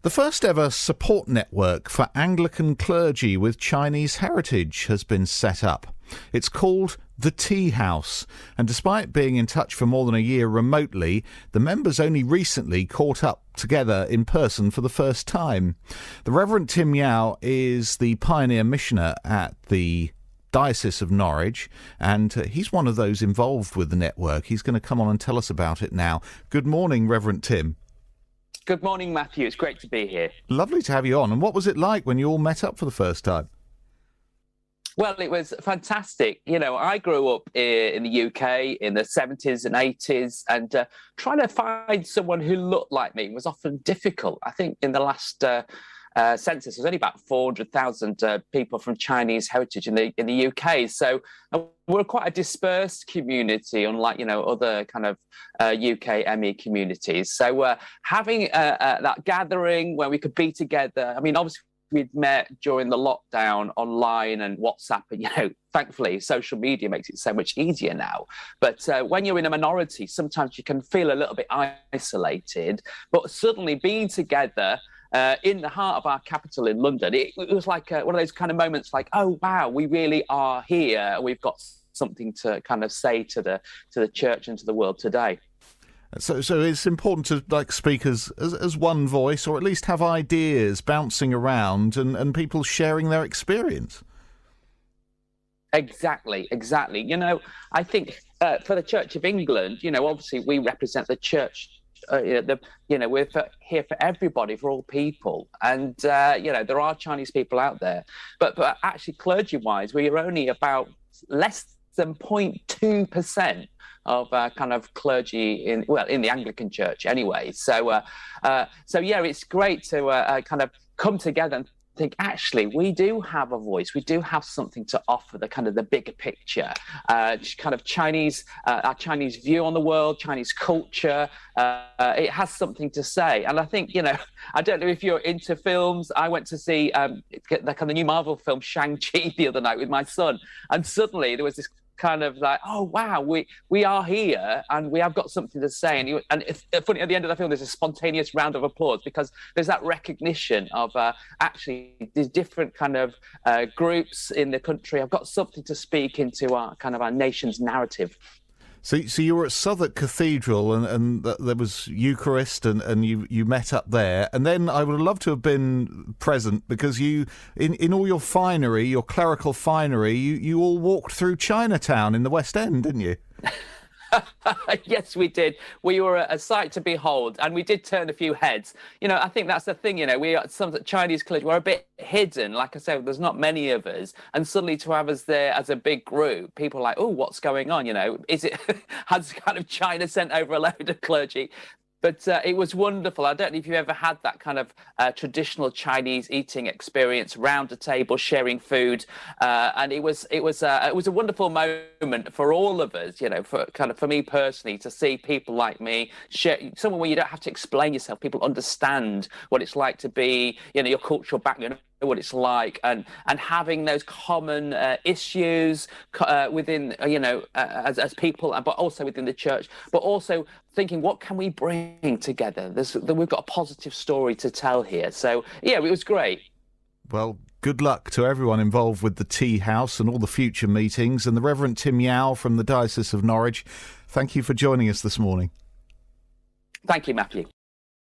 The first ever support network for Anglican clergy with Chinese heritage has been set up. It's called the Teahouse, and despite being in touch for more than a year remotely, the members only recently caught up together in person for the first time. The Reverend Tim Yao is the pioneer missioner at the Diocese of Norwich, and he's one of those involved with the network. He's going to come on and tell us about it now. Good morning, Reverend Tim. Good morning, Matthew. It's great to be here. Lovely to have you on. And what was it like when you all met up for the first time? Well, it was fantastic. You know, I grew up in the UK in the 70s and 80s, and trying to find someone who looked like me was often difficult. I think in the last census, there's only about 400,000 people from Chinese heritage in the UK. So we're quite a dispersed community, unlike, other kind of UK ME communities. So having that gathering where we could be together, I mean, obviously, we'd met during the lockdown online and WhatsApp, and, thankfully, social media makes it so much easier now. But when you're in a minority, sometimes you can feel a little bit isolated. But suddenly being together in the heart of our capital in London, it was like one of those kind of moments like, oh, wow, we really are here. We've got something to kind of say to the church and to the world today. So it's important to speak as one voice, or at least have ideas bouncing around and people sharing their experience. Exactly. I think for the Church of England, obviously we represent the church. We're here for everybody, for all people, and there are Chinese people out there, but actually clergy-wise, we are only about less than 0.2% of kind of clergy in the Anglican Church anyway. So it's great to kind of come together and think, actually, we do have a voice. We do have something to offer, the bigger picture, kind of Chinese, our Chinese view on the world, Chinese culture. It has something to say. And I think, I don't know if you're into films. I went to see the new Marvel film Shang-Chi the other night with my son. And suddenly there was this kind of like, oh, wow, we are here and we have got something to say. And it's funny, at the end of the film, there's a spontaneous round of applause because there's that recognition of actually these different kind of groups in the country have got something to speak into our nation's narrative. So you were at Southwark Cathedral and there was Eucharist and you met up there. And then I would have loved to have been present because you, in all your finery, your clerical finery, you all walked through Chinatown in the West End, didn't you? Yes, we did. We were a sight to behold, and we did turn a few heads. I think that's the thing. We are some Chinese clergy. We're a bit hidden. Like I said, there's not many of us, and suddenly to have us there as a big group, people are like, oh, what's going on? Is it has kind of China sent over a load of clergy? But it was wonderful. I don't know if you've ever had that kind of traditional Chinese eating experience, round a table, sharing food, and it was a wonderful moment for all of us. For me personally, to see people like me share somewhere where you don't have to explain yourself. People understand what it's like to be, your cultural background, what it's like, and having those common issues within as people, but also within the church, but also thinking, what can we bring together? We've got a positive story to tell here. So yeah, it was great. Well, good luck to everyone involved with the Teahouse and all the future meetings. And the Reverend Tim Yao from the Diocese of Norwich, thank you for joining us this morning. Thank you, Matthew.